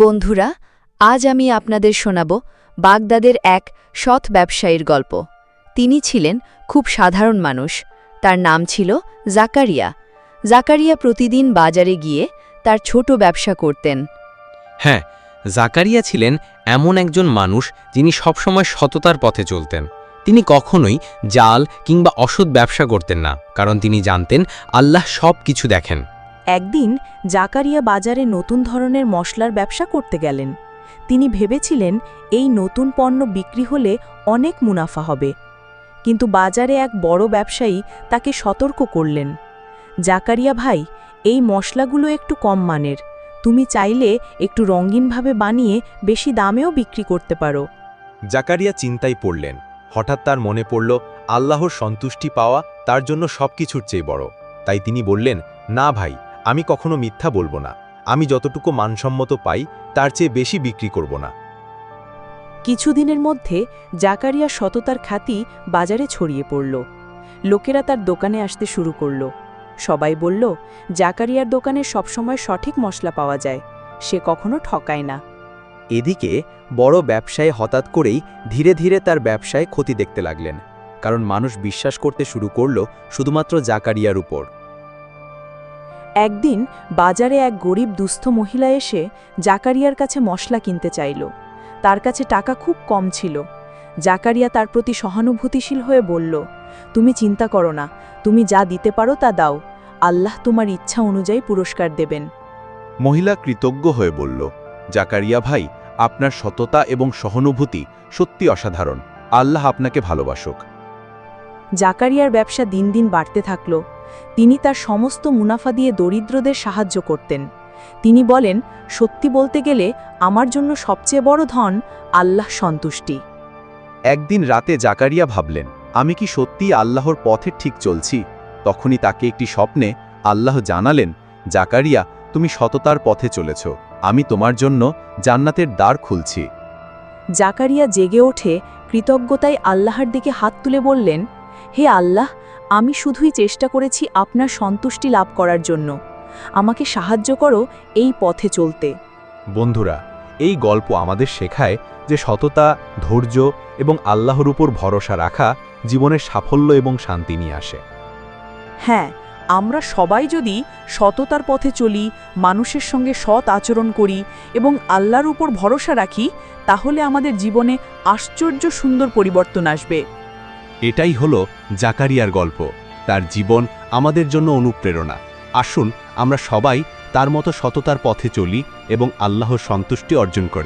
বন্ধুরা, আজ আমি আপনাদের শোনাব বাগদাদের এক সৎ ব্যবসায়ীর গল্প। তিনি ছিলেন খুব সাধারণ মানুষ। তার নাম ছিল জাকারিয়া। জাকারিয়া প্রতিদিন বাজারে গিয়ে তার ছোট ব্যবসা করতেন। হ্যাঁ, জাকারিয়া ছিলেন এমন একজন মানুষ যিনি সবসময় সততার পথে চলতেন। তিনি কখনোই জাল কিংবা অসৎ ব্যবসা করতেন না, কারণ তিনি জানতেন আল্লাহ সব কিছু দেখেন। একদিন জাকারিয়া বাজারে নতুন ধরনের মশলার ব্যবসা করতে গেলেন। তিনি ভেবেছিলেন এই নতুন পণ্য বিক্রি হলে অনেক মুনাফা হবে। কিন্তু বাজারে এক বড় ব্যবসায়ী তাকে সতর্ক করলেন, জাকারিয়া ভাই, এই মশলাগুলো একটু কম মানের। তুমি চাইলে একটু রঙিনভাবে বানিয়ে বেশি দামেও বিক্রি করতে পারো। জাকারিয়া চিন্তায় পড়লেন। হঠাৎ তার মনে পড়ল আল্লাহর সন্তুষ্টি পাওয়া তার জন্য সবকিছুর চেয়ে বড়। তাই তিনি বললেন, না ভাই, আমি কখনো মিথ্যা বলবো না। আমি যতটুকু মানসম্মত পাই তার চেয়ে বেশি বিক্রি করব না। কিছুদিনের মধ্যে জাকারিয়া সততার খ্যাতি বাজারে ছড়িয়ে পড়ল। লোকেরা তার দোকানে আসতে শুরু করল। সবাই বলল, জাকারিয়ার দোকানে সবসময় সঠিক মশলা পাওয়া যায়, সে কখনো ঠকায় না। এদিকে বড় ব্যবসায়ী হঠাৎ করেই ধীরে ধীরে তার ব্যবসায় ক্ষতি দেখতে লাগলেন, কারণ মানুষ বিশ্বাস করতে শুরু করল শুধুমাত্র জাকারিয়ার উপর। একদিন বাজারে এক গরিব দুস্থ মহিলা এসে জাকারিয়ার কাছে মশলা কিনতে চাইল। তার কাছে টাকা খুব কম ছিল। জাকারিয়া তার প্রতি সহানুভূতিশীল হয়ে বলল, তুমি চিন্তা করো না, তুমি যা দিতে পারো তা দাও, আল্লাহ তোমার ইচ্ছা অনুযায়ী পুরস্কার দেবেন। মহিলা কৃতজ্ঞ হয়ে বলল, জাকারিয়া ভাই, আপনার সততা এবং সহানুভূতি সত্যি অসাধারণ। আল্লাহ আপনাকে ভালোবাসুক। জাকারিয়ার ব্যবসা দিন দিন বাড়তে থাকল। তিনি তার সমস্ত মুনাফা দিয়ে দরিদ্রদের সাহায্য করতেন। তিনি বলেন, সত্যি বলতে গেলে আমার জন্য সবচেয়ে বড় ধন আল্লাহ সন্তুষ্টি। একদিন রাতে জাকারিয়া ভাবলেন, আমি কি সত্যিই আল্লাহর পথে ঠিক চলছি? তখনই তাকে একটি স্বপ্নে আল্লাহ জানালেন, জাকারিয়া, তুমি সততার পথে চলেছ, আমি তোমার জন্য জান্নাতের দ্বার খুলছি। জাকারিয়া জেগে ওঠে, কৃতজ্ঞতায় আল্লাহর দিকে হাত তুলে বললেন, হে আল্লাহ, আমি শুধুই চেষ্টা করেছি আপনার সন্তুষ্টি লাভ করার জন্য। আমাকে সাহায্য করো এই পথে চলতে। বন্ধুরা, এই গল্প আমাদের শেখায় যে সততা, ধৈর্য এবং আল্লাহর উপর ভরসা রাখা জীবনের সাফল্য এবং শান্তি নিয়ে আসে। হ্যাঁ, আমরা সবাই যদি সততার পথে চলি, মানুষের সঙ্গে সৎ আচরণ করি এবং আল্লাহর উপর ভরসা রাখি, তাহলে আমাদের জীবনে আশ্চর্য সুন্দর পরিবর্তন আসবে। এটাই হলো জাকারিয়ার গল্প। তার জীবন আমাদের জন্য অনুপ্রেরণা। আসুন আমরা সবাই তার মতো সততার পথে চলি এবং আল্লাহর সন্তুষ্টি অর্জন করি।